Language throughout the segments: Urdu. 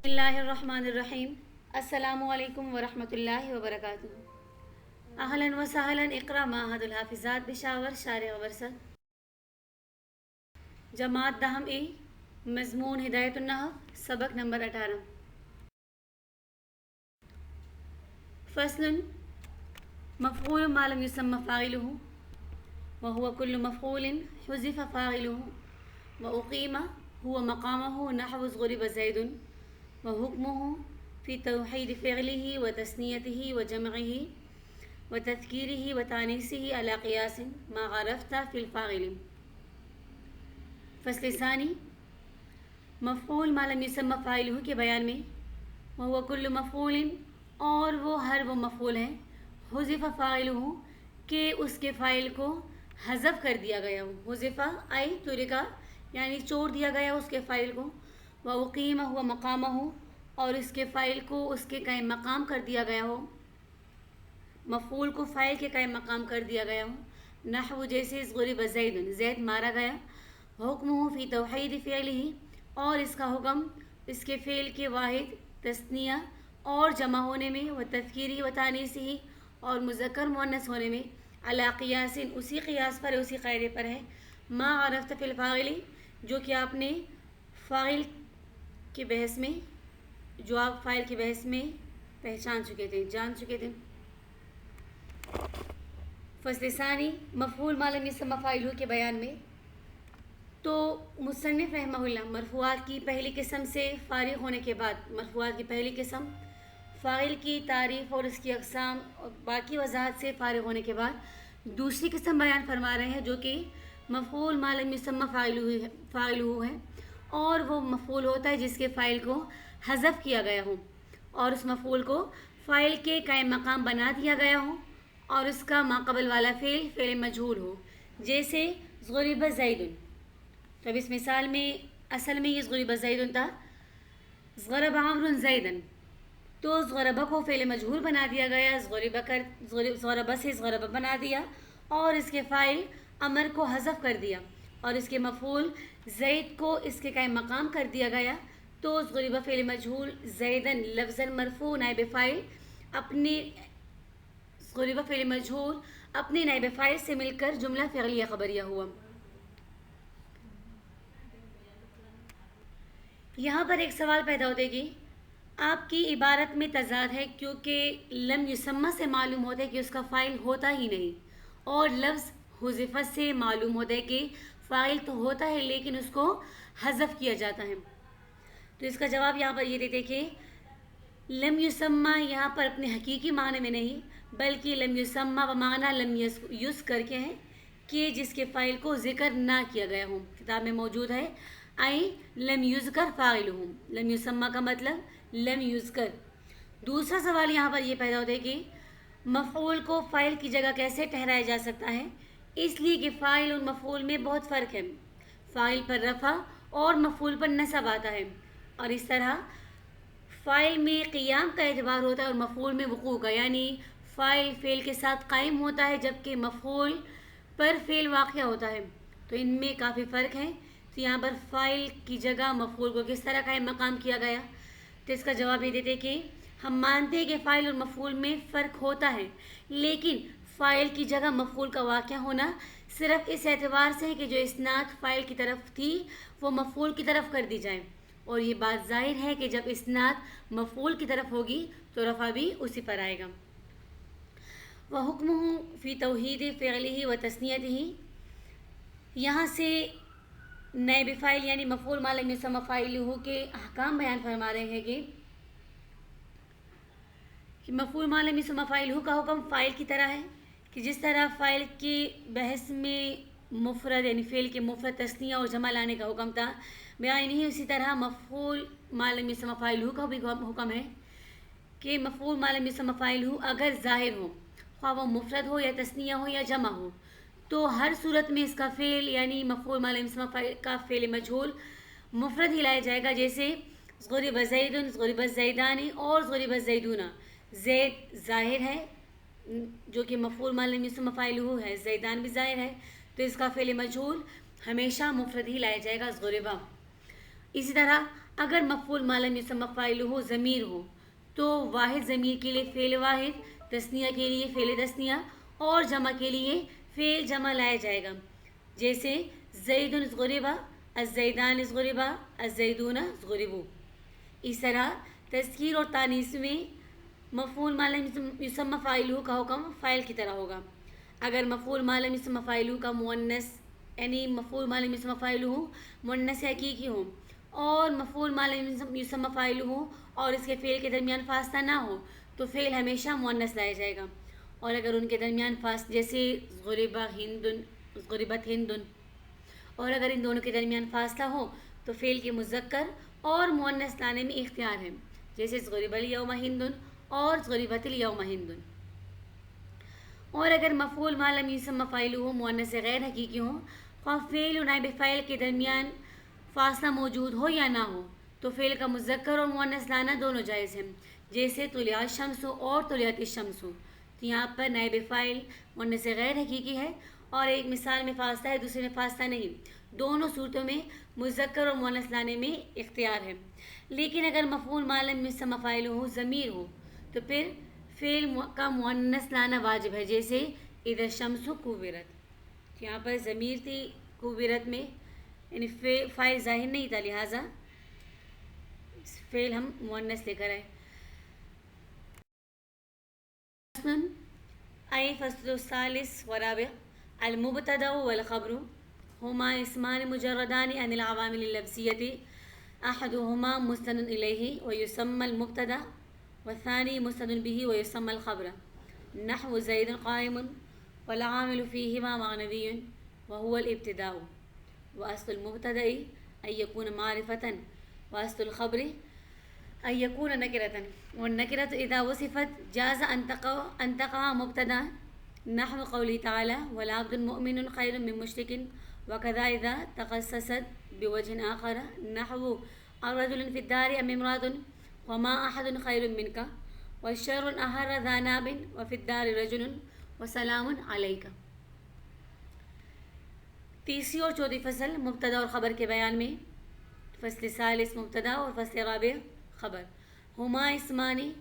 اللہ الرحمن الرحیم۔ السلام علیکم ورحمۃ اللہ وبرکاتہ۔ اہلاً و سہلاً اقرا معہد الحافظات بشاور شارع ورثہ جماعت دہم ای مضمون ہدایت النحو سبق نمبر 18۔ فصل مفعول ما لم يسمى فاعله وهو كل مفعول حذف فاعله وأقيم هو مقامه نحو ضرب زيد وحكمه في توحيد فعله وتثنيته وجمعه وتذكيره وتانيثه على قياس ما عرفت في الفاعل۔ فصل ثانی مفعول ما لم يسمى فاعله کے بیان میں، وهو كل مفعول اور وہ ہر وہ مفعول ہے، حذف فاعله کہ اس کے فاعل کو حذف کر دیا گیا ہو، حذف ای ترکا یعنی چھوڑ دیا گیا اس کے فاعل کو، وأقيم هو مقامه اور اس کے فاعل کو اس کے قائم مقام کر دیا گیا ہو، مفعول کو فاعل کے قائم مقام کر دیا گیا ہو، نحو جیسے ضرب زید زید مارا گیا، حکمہ فی توحید فعلہ اور اس کا حکم اس کے فعل کے واحد تثنیہ اور جمع ہونے میں، و تذکیری و تانیثہ اور مذکر مؤنث ہونے میں، علی قیاس اسی قیاس پر اسی قاعدے پر ہے، ما عرفت فی الفاعل جو کہ آپ نے فاعل کی بحث میں جو آپ فاعل کی بحث میں پہچان چکے تھے، جان چکے تھے۔ فصل ثانی مفعول ما لم يسمى فاعله کے بیان میں، تو مصنف رحمہ اللہ مرفوعات کی پہلی قسم سے فارغ ہونے کے بعد، مرفوعات کی پہلی قسم فاعل کی تعریف اور اس کی اقسام اور باقی وضاحت سے فارغ ہونے کے بعد دوسری قسم بیان فرما رہے ہیں جو کہ مفعول ما لم يسمى فاعله ہے، اور وہ مفعول ہوتا ہے جس کے فاعل کو حذف کیا گیا ہو اور اس مفعول کو فاعل کے قائم مقام بنا دیا گیا ہو اور اس کا ماقبل والا فعل مجہول ہو، جیسے ضرب زید۔ تو اب اس مثال میں اصل میں یہ ضرب زید تھا، ضرب عمرو زیدا، تو ضربہ کو فعل مجہول بنا دیا گیا، ضربہ سے ضربہ بنا دیا اور اس کے فاعل امر کو حذف کر دیا اور اس کے مفعول زید کو اس کے قائم مقام کر دیا گیا، تو ضربہ فعل مجہول زیدن لفظاً مرفوع نائب فاعل اپنے ضربہ فعل مجہول اپنے نائب فاعل سے مل کر جملہ فعلیہ خبریہ ہوا۔ یہاں پر ایک سوال پیدا ہوتا ہے کہ آپ کی عبارت میں تضاد ہے، کیونکہ لم یسمى سے معلوم ہوتا ہے کہ اس کا فاعل ہوتا ہی نہیں، اور لفظ حذف سے معلوم ہوتا ہے کہ فاعل تو ہوتا ہے لیکن اس کو حذف کیا جاتا ہے۔ تو اس کا جواب یہاں پر یہ دیتے کہ لم یسمى یہاں پر اپنے حقیقی معنی میں نہیں بلکہ لم یسمى بمعنی لم یذکر کے ہیں کہ جس کے فاعل کو ذکر نہ کیا گیا ہو، کتاب میں موجود ہے ای لم یذکر فاعلہ، لم یسمى کا مطلب لم یذکر۔ دوسرا سوال یہاں پر یہ پیدا ہوتا ہے کہ مفعول کو فاعل کی جگہ کیسے ٹھہرایا جا سکتا ہے، اس لیے کہ فاعل اور مفعول میں بہت فرق ہے، فاعل پر رفع اور مفعول پر نصب آتا ہے، اور اس طرح فاعل میں قیام کا اعتبار ہوتا ہے اور مفعول میں وقوع کا، یعنی فاعل فعل کے ساتھ قائم ہوتا ہے جبکہ مفعول پر فعل واقع ہوتا ہے، تو ان میں کافی فرق ہے۔ تو یہاں پر فاعل کی جگہ مفعول کو کس طرح قائم مقام کیا گیا، تو اس کا جواب یہ دیتے کہ ہم مانتے ہیں کہ فاعل اور مفعول میں فرق ہوتا ہے، لیکن فاعل کی جگہ مفعول کا واقع ہونا صرف اس اعتبار سے ہے کہ جو اسناد فاعل کی طرف تھی وہ مفعول کی طرف کر دی جائے، اور یہ بات ظاہر ہے کہ جب اسناد مفعول کی طرف ہوگی تو رفع بھی اسی پر آئے گا۔ وَحُکْمُهُ فِي تَوْحِيدِ فِعْلِهِ وَتَثْنِيَتِهِ یہاں سے نائب فاعل یعنی مفعول ما لم یسمى فاعلہ کے احکام بیان فرما رہے ہیں کہ مفعول ما لم یسمى فاعلہ کا حکم فاعل کی طرح ہے کہ جس طرح فاعل کی بحث میں مفرد یعنی فعل کے مفرد تثنیہ اور جمع لانے کا حکم تھا، بیان ہی اسی طرح مفعول ما لم یسمى فاعلہ کا بھی حکم ہے کہ مفعول ما لم یسمى فاعلہ اگر ظاہر ہو، خواہ وہ مفرد ہو یا تثنیہ ہو یا جمع ہو، تو ہر صورت میں اس کا فعل یعنی مفعول ما لم یسمى کا فعل مجہول مفرد ہی لایا جائے گا، جیسے ضرب زید، ضرب الزیدان اور ضرب الزیدون۔ زید ظاہر ہے جو کہ مفعول ما لم یسمى فاعلہ ہے، زیدان بھی ظاہر ہے، تو اس کا فعل مجہول ہمیشہ مفرد ہی لایا جائے گا ضربہ۔ اسی طرح اگر مفعول ما لم یسمى فاعلہ ضمیر ہو تو واحد ضمیر کے لیے فعل واحد، تثنیہ کے لیے فعل تثنیہ اور جمع کے لیے فعل جمع لایا جائے گا، جیسے زید ضربا، الزیدان ضربا، الزیدون ضربوا۔ اس طرح تذکیر اور تانیث میں مفعول ما لم یسمى فاعلہ کا حکم فاعل کی طرح ہوگا۔ اگر مفعول ما لم یسمى فاعلہ کا مؤنث یعنی مفعول ما لم یسمى فاعلہ مؤنث حقیقی ہو اور مفعول ما لم یسمى فاعلہ اور اس کے فعل کے درمیان فاصلہ نہ ہو تو فعل ہمیشہ مؤنث لایا جائے گا، اور اگر ان کے درمیان فاصلہ جیسے ضرب ہند، ضربت ہند، اور اگر ان دونوں کے درمیان فاصلہ ہو تو فعل کے مذکر اور مؤنث لانے میں اختیار ہے، جیسے ضرب الیوم ہند اور ضربت الیوم ہند۔ اور اگر مفعول ما لم یسمى فاعلہ مؤنث غیر حقیقی ہو، خواہ فعل و نائب فاعل کے درمیان فاصلہ موجود ہو یا نہ ہو تو فعل کا مذکر اور مؤنث لانا دونوں جائز ہیں، جیسے طلع الشمس اور طلعت الشمس۔ تو یہاں پر نائب فاعل مؤنث غیر حقیقی ہے اور ایک مثال میں فاصلہ ہے، دوسرے میں فاصلہ نہیں، دونوں صورتوں میں مذکر اور مؤنث لانے میں اختیار ہے۔ لیکن اگر مفعول ما لم یسمى فاعلہ ضمیر ہو تو پھر فعل کا مؤنث لانا واجب ہے، جیسے اذا الشمس کورت۔ یہاں پر ضمیر تھی کورت میں، یعنی فاعل ظاہر نہیں تھا، لہٰذا فعل ہم مؤنث لے کر آئے۔ أي فصل الثالث ورابع المبتدأ والخبر هما اسمان مجردان عن العوامل اللفظية، أحدهما مسند إليه ويسمى المبتدأ والثاني مسند به ويسمى الخبر، نحو زيد قائم، والعامل فيهما معنوي وهو الابتداء، وأصل المبتدأ أن يكون معرفة، وأصل الخبر أن يكون نكرة، والنكرة إذا وصفت جاز أن تقع مبتدأ، نحو قوله تعالى والعبد المؤمن خير من مشرك، وكذا إذا تخصصت بوجه آخر، نحو الرجل في الدار أم امرأة وما أحد خير منك، والشر أحر ذا ناب وفي الدار رجل وسلام عليك۔ تیسری اور چوتھی فصل مبتدا اور خبر کے بیان میں، فصل ثالث مبتدا اور فصل رابع خبر۔ ہما اسمانی،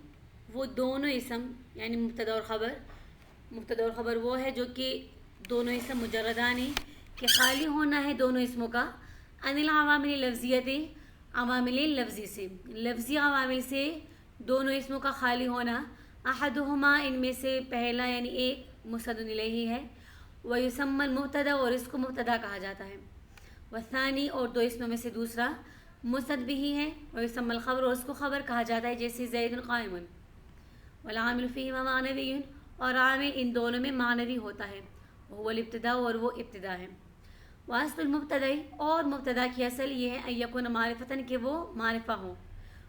وہ دونوں اسم یعنی مبتدا اور خبر، مبتدا اور خبر وہ ہے جو کہ دونوں اسم مجردانی کہ خالی ہونا ہے دونوں اسموں کا، عن العوامل لفظیت، عوامل لفظی سے، لفظی عوامل سے دونوں اسموں کا خالی ہونا، احدہما ان میں سے پہلا یعنی ایک مسند الیہ ہے، ویسمى المبتدا اور اس کو مبتدا کہا جاتا ہے، والثانی اور دو اسموں میں سے دوسرا مسند بھی ہے، ویسمى الخبر اور اس کو خبر کہا جاتا ہے، جیسے زید قائم، والعامل فیہما معنوی اور عامل ان دونوں میں معنوی ہوتا ہے، وہ الابتداء اور وہ ابتدا ہے، واصل المبتدا اور مبتدا کی اصل یہ ہے ان یکون معرفتن کہ وہ معرفہ ہو،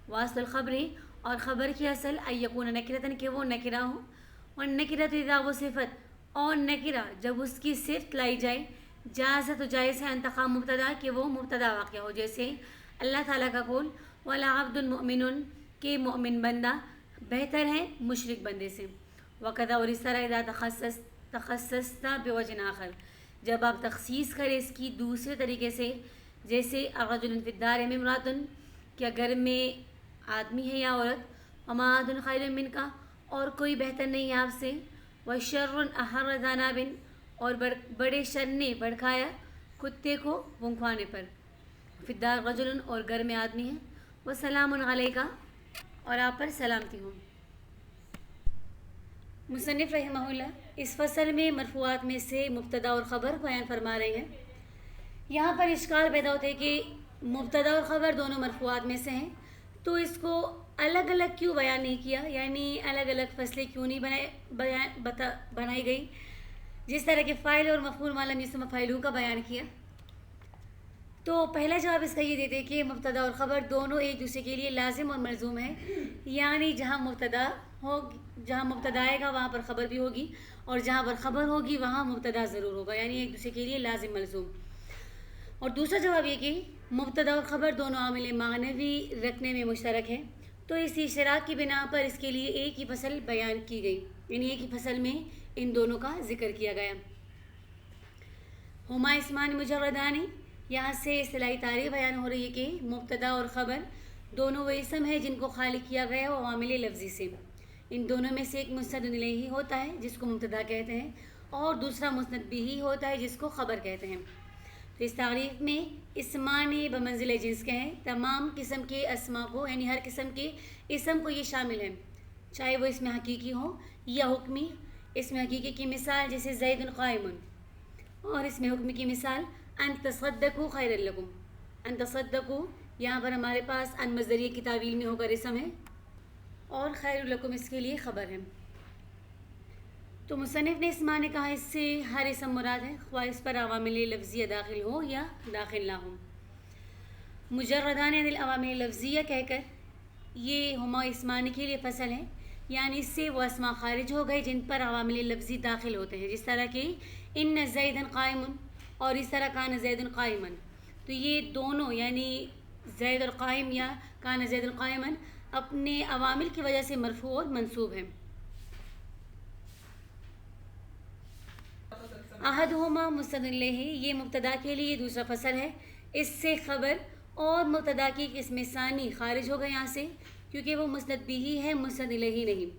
واصل الخبر اور خبر کی اصل ان یکون نکرتن کہ وہ نکرہ ہو، والنکرۃ اذا وصفت اور نکرہ جب اس کی صفت لائی جائے، جاز تو جائز ہے ان تقع مبتدا کہ وہ مبتدا واقع ہو، جیسے اللہ تعالیٰ کا قول وَلَعَبْدٌ مُؤْمِنٌ کہ مؤمن بندہ بہتر ہے مشرک بندے سے، وَقَذَا اور اس طرح اذا تخصصت بوجہ آخر جب آپ تخصیص کرے اس کی دوسرے طریقے سے، جیسے الرجل فی الدار ام امرأۃ کیا گھر میں آدمی ہے یا عورت، وما احد خیر منک اور کوئی بہتر نہیں ہے آپ سے، وشر احر ذا ناب اور بڑے شر نے بھڑکایا کتے کو بھونکوانے پر، فی الدار رجل اور گھر میں آدمی ہے، وسلام علیک اور آپ پر سلامتی ہو۔ مصنف رحمہ اللہ اس فصل میں مرفوعات میں سے مبتدا اور خبر بیان فرما رہے ہیں۔ یہاں پر اشکال پیدا ہوتا ہے کہ مبتدا اور خبر دونوں مرفوعات میں سے ہیں، تو اس کو الگ الگ کیوں بیان نہیں کیا، یعنی الگ الگ فصلیں کیوں نہیں بنائی گئی، جس طرح کہ فاعل اور مفعول ما لم یسمى فاعلہ کا بیان کیا۔ تو پہلا جواب اس کا یہ دیتے کہ مبتدا اور خبر دونوں ایک دوسرے کے لیے لازم اور ملزوم ہیں، یعنی جہاں مبتدا آئے گا وہاں پر خبر بھی ہوگی، اور جہاں پر خبر ہوگی وہاں مبتدا ضرور ہوگا، یعنی ایک دوسرے کے لیے لازم ملزوم۔ اور دوسرا جواب یہ کہ مبتدا اور خبر دونوں عامل معنوی رکھنے میں مشترک ہے، تو اس اشتراک کی بنا پر اس کے لیے ایک ہی فصل بیان کی گئی، یعنی ایک ہی فصل میں ان دونوں کا ذکر کیا گیا۔ ہما اسمان مجردانی یہاں سے اصطلاحی تعریف بیان ہو رہی ہے کہ مبتدا اور خبر دونوں وہ اسم ہے جن کو خالی کیا گیا ہے وہ عوامل لفظی سے. ان دونوں میں سے ایک مسند الیہ ہوتا ہے جس کو مبتدا کہتے ہیں اور دوسرا مسند بہ ہوتا ہے جس کو خبر کہتے ہیں. تو اس تعریف میں اسمان بمنزل جنس کے ہیں. تمام قسم کے اسما کو یعنی ہر قسم کے اسم کو یہ شامل ہے چاہے وہ اسم حقیقی ہو یا حکمی. اسم حقیقی کی مثال جیسے زید قائم اور اسم حکمی کی مثال ان تصدقوا خیر لکم. ان تصدقوا یہاں پر ہمارے پاس ان مصدریہ کی تعویل میں ہو کر اسم ہے اور خیر لکم اس کے لیے خبر ہے. تو مصنف نے اس معنی کہا اس سے ہر اسم مراد ہے خواہ اس پر عوامل لفظیہ داخل ہو یا داخل نہ ہو. مجردان عن العوامل لفظیہ کہہ کر یہ ہما اسمان کے لیے فصل ہے یعنی اس سے وہ اسما خارج ہو گئے جن پر عوامل لفظی داخل ہوتے ہیں جس طرح کہ ان زید قائم اور اس طرح کان زید قائما. تو یہ دونوں یعنی زید اور قائم یا کان زید قائما اپنے عوامل کی وجہ سے مرفوع اور منصوب ہیں. احدہما مسند الیہ یہ مبتدا کے لیے دوسرا فصل ہے. اس سے خبر اور مبتدا کی قسم ثانی خارج ہو گئے یہاں سے کیونکہ وہ مسند بہ ہے مسند الیہ نہیں.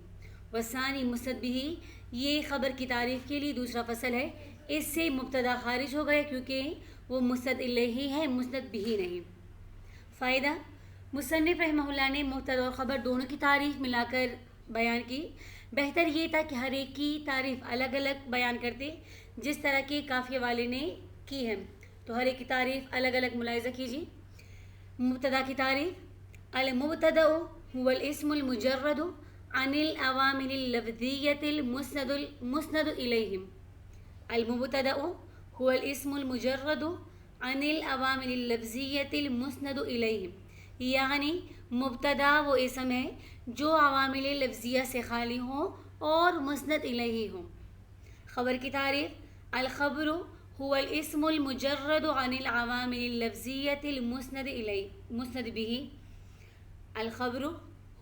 وثانی مسند بہ یہ خبر کی تعریف کے لیے دوسرا فصل ہے. اس سے مبتدا خارج ہو گئے کیونکہ وہ مسند الیہ ہے مسند بہ نہیں. فائدہ مصنف رحمہ اللہ نے مبتدا اور خبر دونوں کی تعریف ملا کر بیان کی. بہتر یہ تھا کہ ہر ایک کی تعریف الگ الگ بیان کرتے جس طرح کے قافیہ والے نے کی ہے. تو ہر ایک کی تعریف الگ الگ ملاحظہ کیجیے. مبتدا کی تعریف المبتدا هو الاسم المجرد عن العوامل اللفظية المسند إليهم. المبتدا هو الاسم المجرد عن العوامل اللفظية المسند إليهم یعنی مبتدا وہ اسم ہے جو عوامل لفظیہ سے خالی ہوں اور مسند الیہ ہوں. خبر کی تعریف الخبر هو الاسم المجرد عن العوامل اللفظية المسند به. الخبر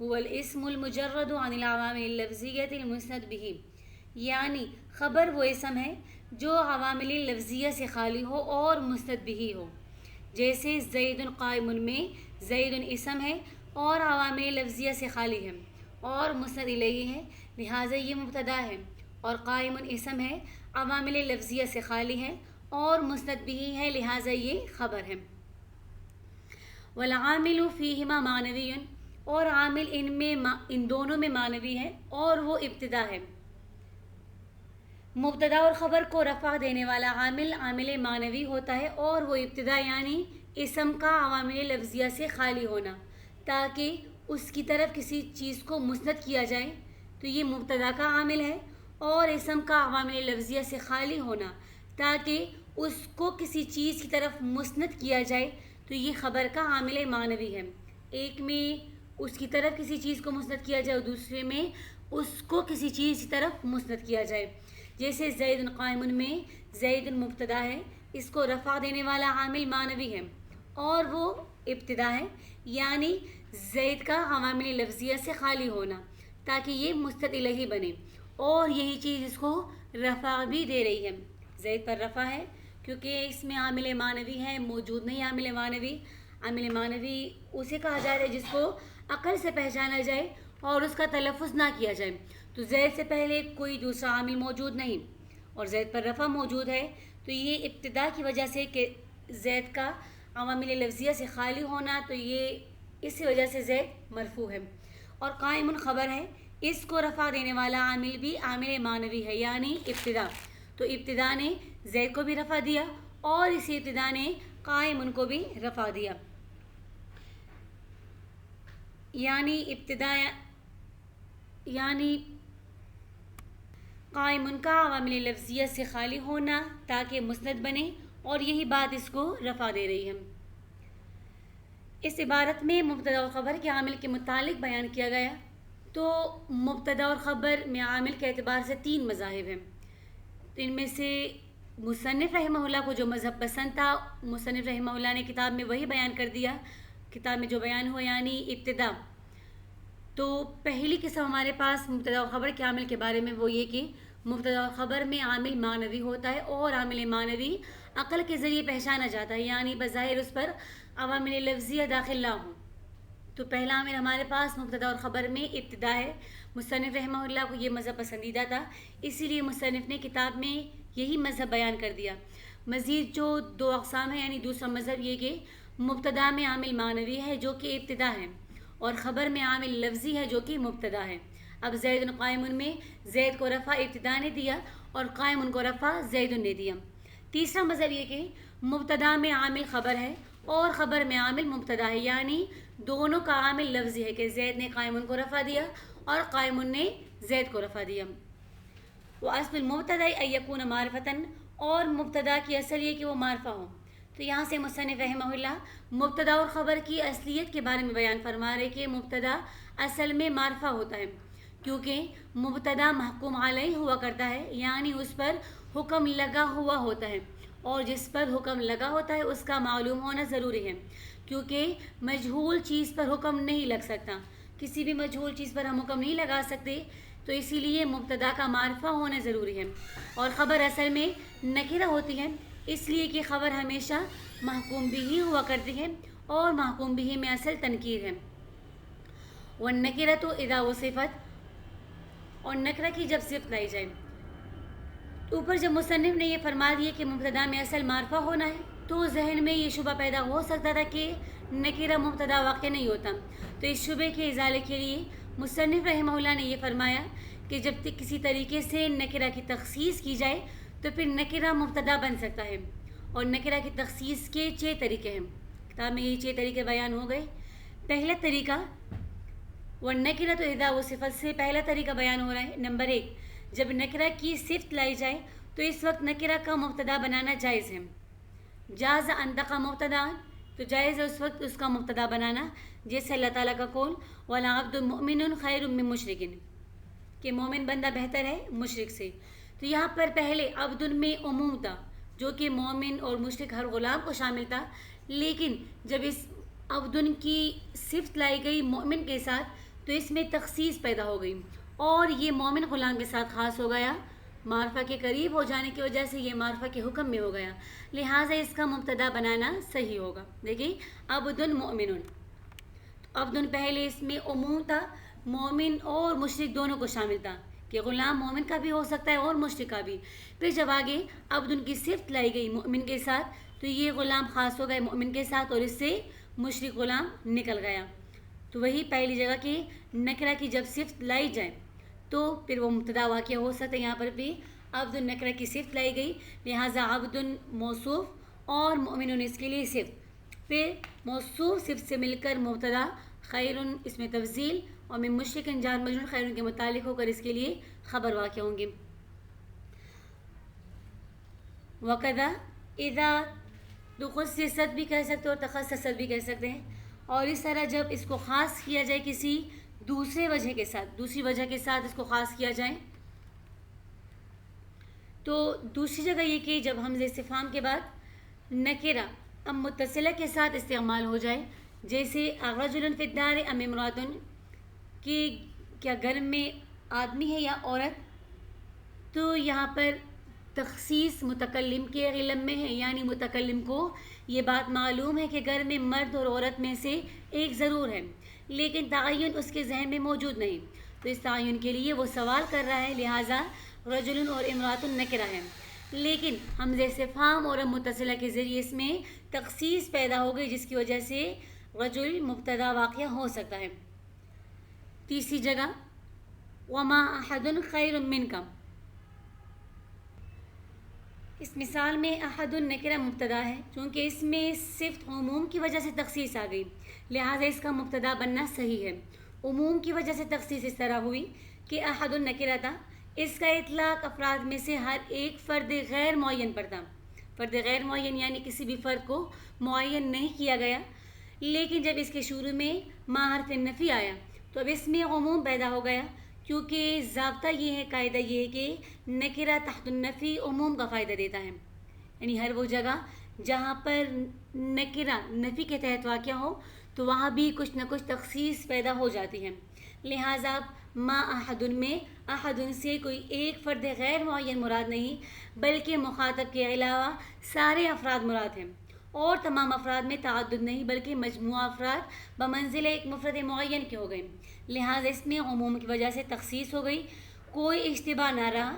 هو الاسم المجرد عن العوامل اللفظية المسند به یعنی خبر وہ اسم ہے جو عوامل لفظیہ سے خالی ہو اور مسند به ہو. جیسے زید قائم میں زید اسم ہے اور عوامل لفظیہ سے خالی ہے اور مسند الیہ ہے لہٰذا یہ مبتدا ہے. اور قائم اسم ہے عوامل لفظیہ سے خالی ہے اور مسند بہ ہے لہٰذا یہ خبر ہے. والعامل فیہما معنوی اور عامل ان دونوں میں معنوی ہے اور وہ ابتدا ہے. مبتدا اور خبر کو رفع دینے والا عامل معنوی ہوتا ہے اور وہ ابتدا یعنی اسم کا عوامل لفظیہ سے خالی ہونا تاکہ اس کی طرف کسی چیز کو مسند کیا جائے تو یہ مبتدا کا عامل ہے اور اسم کا عوامل لفظیہ سے خالی ہونا تاکہ اس کو کسی چیز کی طرف مسند کیا جائے تو یہ خبر کا عامل معنوی ہے. ایک میں اس کی طرف کسی چیز کو مسند کیا جائے اور دوسرے میں اس کو کسی چیز کی طرف مسند کیا جائے. جیسے زید قائم میں زید مبتدا ہے اس کو رفع دینے والا عامل معنوی ہے اور وہ ابتدا ہے یعنی زید کا عوامل لفظیہ سے خالی ہونا تاکہ یہ مسند الیہ بنے اور یہی چیز اس کو رفع بھی دے رہی ہے. زید پر رفع ہے کیونکہ اس میں عامل معنوی ہے موجود نہیں. عامل معنوی اسے کہا جاتا ہے جس کو عقل سے پہچانا جائے اور اس کا تلفظ نہ کیا جائے. تو زید سے پہلے کوئی دوسرا عامل موجود نہیں اور زید پر رفع موجود ہے تو یہ ابتدا کی وجہ سے کہ زید کا عوامل لفظیہ سے خالی ہونا تو یہ اسی وجہ سے زید مرفوع ہے. اور قائم خبر ہے اس کو رفع دینے والا عامل بھی عامل معنوی ہے یعنی ابتدا. تو ابتدا نے زید کو بھی رفع دیا اور اسی ابتدا نے قائم کو بھی رفع دیا یعنی ابتدا یعنی قائم کا عوامل لفظیہ سے خالی ہونا تاکہ مسند بنے اور یہی بات اس کو رفع دے رہی ہے. اس عبارت میں مبتدا اور خبر کے عامل کے متعلق بیان کیا گیا. تو مبتدا اور خبر میں عامل کے اعتبار سے 3 مذاہب ہیں. ان میں سے مصنف رحمہ اللہ کو جو مذہب پسند تھا مصنف رحمہ اللہ نے کتاب میں وہی بیان کر دیا. کتاب میں جو بیان ہوا یعنی ابتدا. تو پہلی قسم ہمارے پاس مبتدا اور خبر کے عامل کے بارے میں وہ یہ کہ مبتدا اور خبر میں عامل معنوی ہوتا ہے اور عامل معنوی عقل کے ذریعے پہچانا جاتا ہے، یعنی بظاہر اس پر عوامل لفظیہ داخل نہ ہوں۔ تو پہلا عامل ہمارے پاس مبتدا اور خبر میں ابتدا ہے۔ مصنف رحمہ اللہ کو یہ مذہب پسندیدہ تھا، اسی لیے مصنف نے کتاب میں یہی مذہب بیان کر دیا۔ مزید جو دو اقسام ہیں، یعنی دوسرا مذہب یہ کہ مبتدا میں عامل معنوی ہے جو کہ ابتدا ہے، اور خبر میں عامل لفظی ہے جو کہ مبتدا ہے۔ اب زید قائم میں زید کو رفع ابتدا نے دیا اور قائم کو رفع زید نے دیا۔ تیسرا مذہب یہ کہ مبتدا میں عامل خبر ہے اور خبر میں عامل مبتدا ہے، یعنی دونوں کا عامل لفظی ہے کہ زید نے قائم کو رفع دیا اور قائم نے زید کو رفع دیا۔ وَأَصْلُ الْمُبْتَدَإِ أَن يَكُونَ مَعْرِفَةً، اور مبتدا کی اصل یہ کہ وہ معرفہ ہو۔ تو یہاں سے مصنف رحمہ اللہ مبتدا اور خبر کی اصلیت کے بارے میں بیان فرما رہے کہ مبتدا اصل میں معرفہ ہوتا ہے، کیونکہ مبتدا محکوم علیہ ہوا کرتا ہے، یعنی اس پر حکم لگا ہوا ہوتا ہے، اور جس پر حکم لگا ہوتا ہے اس کا معلوم ہونا ضروری ہے، کیونکہ مجہول چیز پر حکم نہیں لگ سکتا، کسی بھی مجہول چیز پر ہم حکم نہیں لگا سکتے، تو اسی لیے مبتدا کا معرفہ ہونا ضروری ہے۔ اور خبر اصل میں نکرہ ہوتی ہے، اس لیے کہ خبر ہمیشہ محکوم بھی ہوا کرتی ہے، اور محکوم بھی میں اصل تنکیر ہے۔ وَالنَّکِرَةُ اِذَا وُصِفَتْ، اور نکرہ کی جب صفت لائی جائے۔ اوپر جب مصنف نے یہ فرما دیا کہ مبتدا میں اصل معرفہ ہونا ہے، تو ذہن میں یہ شبہ پیدا ہو سکتا تھا کہ نکرہ مبتدا واقع نہیں ہوتا۔ تو اس شبے کے ازالے کے لیے مصنف رحمہ اللہ نے یہ فرمایا کہ جب تک کسی طریقے سے نکرہ کی تخصیص کی جائے تو پھر نکرہ مبتدا بن سکتا ہے، اور نکرہ کی تخصیص کے 6 طریقے ہیں۔ کتاب میں یہ 6 طریقے بیان ہو گئے۔ پہلا طریقہ وَالنَّکِرَةُ اِذَا وُصِفَتْ سے پہلا طریقہ بیان ہو رہا ہے۔ نمبر 1، جب نکرہ کی صفت لائی جائے تو اس وقت نکرہ کا مبتدا بنانا جائز ہے۔ جاز انتقا مبتدا، تو جائز ہے اس وقت اس کا مبتدا بنانا، جیسے اللہ تعالیٰ کا قول وَلَعَبْدٌ مُؤْمِنٌ خَيْرٌ مِّن مُشْرِكٍ، کہ مومن بندہ بہتر ہے مشرک سے۔ تو یہاں پر پہلے عبد میں عموم تھا، جو کہ مومن اور مشرک ہر غلام کو شامل تھا، لیکن جب اس عبد کی صفت لائی گئی مومن کے ساتھ تو اس میں تخصیص پیدا ہو گئی، اور یہ مومن غلام کے ساتھ خاص ہو گیا۔ معرفہ کے قریب ہو جانے کی وجہ سے یہ معرفہ کے حکم میں ہو گیا، لہٰذا اس کا مبتدا بنانا صحیح ہوگا۔ دیکھیں عبد مؤمن، عبد پہلے اس میں عموم تھا، مومن اور مشرک دونوں کو شامل تھا کہ غلام مومن کا بھی ہو سکتا ہے اور مشرک کا بھی۔ پھر جب آگے عبد کی صفت لائی گئی مومن کے ساتھ تو یہ غلام خاص ہو گئے مومن کے ساتھ، اور اس سے مشرک غلام نکل گیا۔ تو وہی پہلی جگہ کہ نکرہ کی جب صفت لائی جائے تو پھر وہ مبتدا واقع ہو سکتا ہے۔ یہاں پر بھی عبد نکرہ کی صفت لائی گئی، لہٰذا عبد موصوف اور مؤمن اس کے لیے صفت، پھر موصوف صفت سے مل کر مبتدا، خیرن اس میں تفضیل، اور من مشرکن جار مجرور خیرن کے متعلق ہو کر اس کے لیے خبر واقع ہوں گے۔ وَقَذَا اِذَا، تو خصصت بھی کہہ سکتے اور تخصصت بھی کہہ سکتے ہیں، اور اس طرح جب اس کو خاص کیا جائے کسی دوسرے وجہ کے ساتھ، دوسری وجہ کے ساتھ اس کو خاص کیا جائے، تو دوسری جگہ یہ کہ جب حمزہ استفہام کے بعد نکرہ اب متصلہ کے ساتھ استعمال ہو جائے، جیسے رجل فی الدار ام امرأۃ، کہ کیا گھر میں آدمی ہے یا عورت، تو یہاں پر تخصیص متکلم کے علم میں ہے، یعنی متکلم کو یہ بات معلوم ہے کہ گھر میں مرد اور عورت میں سے ایک ضرور ہے، لیکن تعین اس کے ذہن میں موجود نہیں، تو اس تعین کے لیے وہ سوال کر رہا ہے، لہٰذا رجل اور امرأۃ نکرہ ہے، لیکن حمزہ استفہام اور متصلہ کے ذریعے اس میں تخصیص پیدا ہو گئی، جس کی وجہ سے رجل مبتدا واقع ہو سکتا ہے۔ تیسری جگہ وما احد خیر منک، اس مثال میں احد نکرہ مبتدا ہے، چونکہ اس میں صفت عموم کی وجہ سے تخصیص آ گئی، لہٰذا اس کا مبتدا بننا صحیح ہے۔ عموم کی وجہ سے تخصیص اس طرح ہوئی کہ احد نکرہ تھا، اس کا اطلاق افراد میں سے ہر ایک فرد غیر معین پر تھا۔ فرد غیر معین یعنی کسی بھی فرد کو معین نہیں کیا گیا، لیکن جب اس کے شروع میں ما حرف نفی آیا تو اب اس میں عموم پیدا ہو گیا، کیونکہ ضابطہ یہ ہے، قاعدہ یہ ہے کہ نکرہ تحت النفی عموم کا فائدہ دیتا ہے، یعنی ہر وہ جگہ جہاں پر نکرہ نفی کے تحت واقع ہو تو وہاں بھی کچھ نہ کچھ تخصیص پیدا ہو جاتی ہے۔ لہٰذا ما احدن میں احدن سے کوئی ایک فرد غیر معین مراد نہیں بلکہ مخاطب کے علاوہ سارے افراد مراد ہیں، اور تمام افراد میں تعدد نہیں بلکہ مجموعہ افراد بمنزل ایک مفرد معین کے ہو گئے، لہٰذا اس میں عموم کی وجہ سے تخصیص ہو گئی، کوئی اشتباہ نہ رہا۔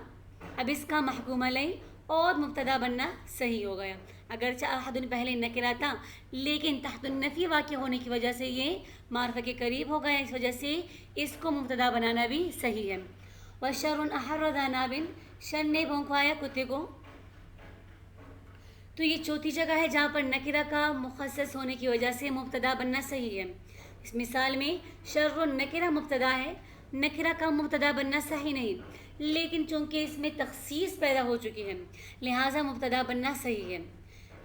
اب اس کا محکوم علیہ اور مبتدا بننا صحیح ہو گیا، اگرچہ احد پہلے نکرہ تھا لیکن تحت النفی واقع ہونے کی وجہ سے یہ معرفہ کے قریب ہو گیا، اس وجہ سے اس کو مبتدا بنانا بھی صحیح ہے۔ وَشَرٌ أَحَرَّ ذَنَابٍ، شر نے بھونکوایا کتے کو۔ تو یہ چوتھی جگہ ہے جہاں پر نکرہ کا مخصص ہونے کی وجہ سے مبتدا بننا صحیح ہے۔ اس مثال میں شر نکرہ مبتدا ہے، نکرہ کا مبتدا بننا صحیح نہیں، لیکن چونکہ اس میں تخصیص پیدا ہو چکی ہے لہٰذا مبتدا بننا صحیح ہے۔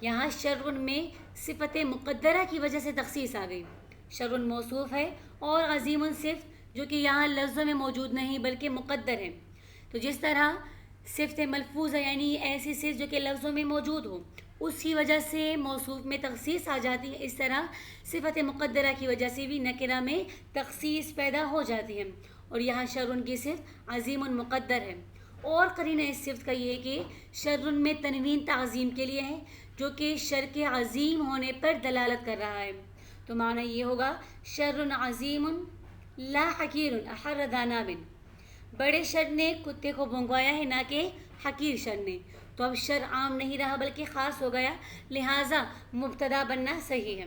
یہاں شر میں صفت مقدرہ کی وجہ سے تخصیص آ گئی، شر موصوف ہے اور عظیم صفت جو کہ یہاں لفظوں میں موجود نہیں بلکہ مقدر ہے۔ تو جس طرح صفت ملفوظ ہے یعنی ایسی صفت جو کہ لفظوں میں موجود ہو اس کی وجہ سے موصوف میں تخصیص آ جاتی ہے، اس طرح صفت مقدرہ کی وجہ سے بھی نکرہ میں تخصیص پیدا ہو جاتی ہے، اور یہاں شر کی صفت عظیم مقدر ہے، اور قرینہ اس صفت کا یہ ہے کہ شر میں تنوین تعظیم کے لیے ہے جو کہ شر کے عظیم ہونے پر دلالت کر رہا ہے۔ تو معنی یہ ہوگا شر عظیم لا حقیر احر ذناب، بڑے شر نے کتے کو بھونکوایا ہے نہ کہ حقیر شر نے۔ تو اب شر عام نہیں رہا بلکہ خاص ہو گیا، لہٰذا مبتدا بننا صحیح ہے۔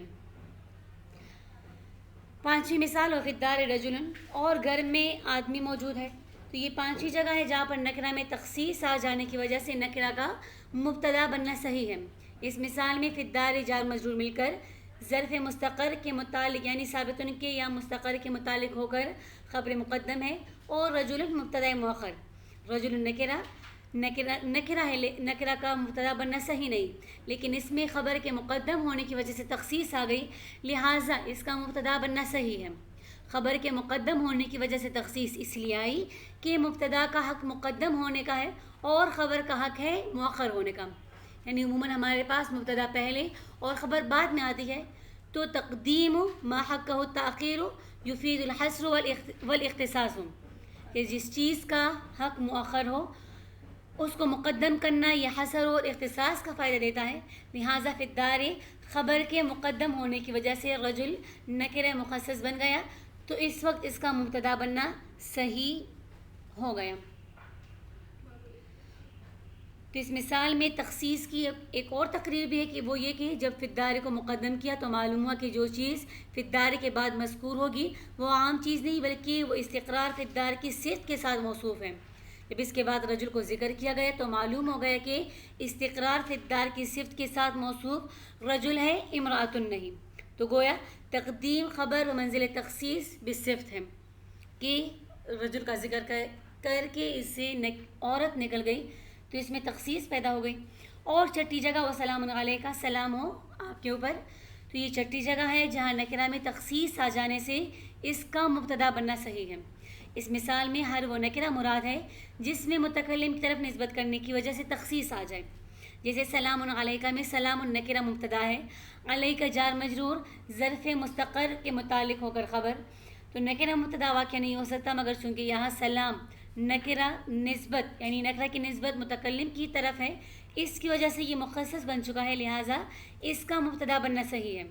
پانچویں مثال وفی الدار رجل، اور گھر میں آدمی موجود ہے۔ تو یہ پانچویں جگہ ہے جہاں پر نکرہ میں تخصیص آ جانے کی وجہ سے نکرہ کا مبتدا بننا صحیح ہے۔ اس مثال میں فی الدار جار مجرور مل کر ظرف مستقر کے متعلق یعنی ثابتن کے یا مستقر کے متعلق ہو کر خبر مقدم ہے، اور رجل مبتدا مؤخر، رجل نکرہ کا مبتدا بننا صحیح نہیں، لیکن اس میں خبر کے مقدم ہونے کی وجہ سے تخصیص آ گئی لہٰذا اس کا مبتدا بننا صحیح ہے۔ خبر کے مقدم ہونے کی وجہ سے تخصیص اس لیے آئی کہ مبتدا کا حق مقدم ہونے کا ہے اور خبر کا حق ہے مؤخر ہونے کا، یعنی عموماً ہمارے پاس مبتدا پہلے اور خبر بعد میں آتی ہے، تو تقدیم ما حقہ التأخیر یفید الحصر والاختصاص، کہ جس چیز کا حق مؤخر ہو اس کو مقدم کرنا یہ حصر اور اختصاص کا فائدہ دیتا ہے، لہٰذا فی الدار خبر کے مقدم ہونے کی وجہ سے رجل نکرہ مخصص بن گیا، تو اس وقت اس کا مبتدا بننا صحیح ہو گیا۔ تو اس مثال میں تخصیص کی ایک اور تقریر بھی ہے کہ وہ یہ کہ جب فی الدار کو مقدم کیا تو معلوم ہوا کہ جو چیز فی الدار کے بعد مذکور ہوگی وہ عام چیز نہیں بلکہ وہ استقرار فی الدار کی صفت کے ساتھ موصوف ہے۔ جب اس کے بعد رجل کو ذکر کیا گیا تو معلوم ہو گیا کہ استقرار فی الدار کی صفت کے ساتھ موصوف رجل ہے، امرأۃ نہیں، تو گویا تقدیم خبر و منزل تخصیص بالصفت ہے کہ رجل کا ذکر کر کے اس سے عورت نکل گئی تو اس میں تخصیص پیدا ہو گئی۔ اور چھٹی جگہ وہ سلام علیہ کا سلام ہو آپ کے اوپر، تو یہ چھٹی جگہ ہے جہاں نکرہ میں تخصیص آ جانے سے اس کا مبتدا بننا صحیح ہے۔ اس مثال میں ہر وہ نکرہ مراد ہے جس میں متکلم کی طرف نسبت کرنے کی وجہ سے تخصیص آ جائے، جیسے سلام علیکہ میں سلام نکرہ مبتدا ہے، علیہ کا جار مجرور ظرف مستقر کے متعلق ہو کر خبر، تو نکرہ مبتدا واقع نہیں ہو سکتا، مگر چونکہ یہاں سلام نکرہ نسبت یعنی نکرہ کی نسبت متکلم کی طرف ہے اس کی وجہ سے یہ مخصص بن چکا ہے، لہٰذا اس کا مبتدا بننا صحیح ہے۔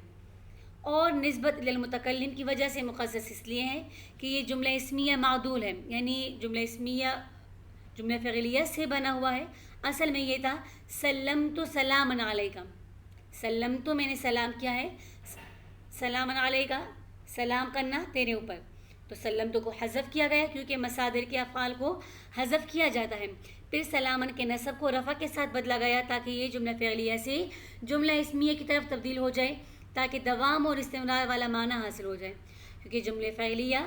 اور نسبت للمتکلم کی وجہ سے مخصص اس لیے ہے کہ یہ جملہ اسمیہ معدول ہے، یعنی جملہ اسمیہ جملہ فعلیہ سے بنا ہوا ہے، اصل میں یہ تھا سلمت سلام علیکہ، سلمت میں نے سلام کیا ہے، سلام علیکہ سلام کرنا تیرے اوپر، تو سلمت کو حذف کیا گیا کیونکہ مصادر کے افعال کو حذف کیا جاتا ہے، پھر سلامن کے نصب کو رفع کے ساتھ بدلا گیا تاکہ یہ جملہ فعلیہ سے جملہ اسمیہ کی طرف تبدیل ہو جائے تاکہ دوام اور استمرار والا معنی حاصل ہو جائے، کیونکہ جملہ فعلیہ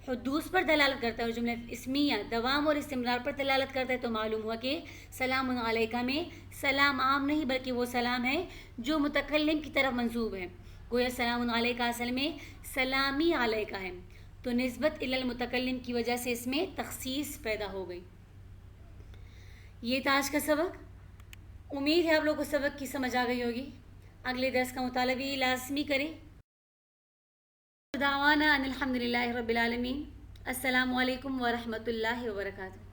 حدوث پر دلالت کرتا ہے اور جملہ اسمیہ دوام اور استمرار پر دلالت کرتا ہے، تو معلوم ہوا کہ سلام علیکہ میں سلام عام نہیں بلکہ وہ سلام ہے جو متکلم کی طرف منسوب ہے، گویا سلام علیکہ اصل میں سلامی علیکہ ہے، تو نسبت الی المتکلم کی وجہ سے اس میں تخصیص پیدا ہو گئی۔ یہ تھا آج کا سبق، امید ہے آپ لوگوں کو سبق کی سمجھ آ گئی ہوگی، اگلے درس کا مطالعہ بھی لازمی کریں۔ دعوانا ان الحمد للہ رب العالمین، السلام علیکم ورحمۃ اللہ وبرکاتہ.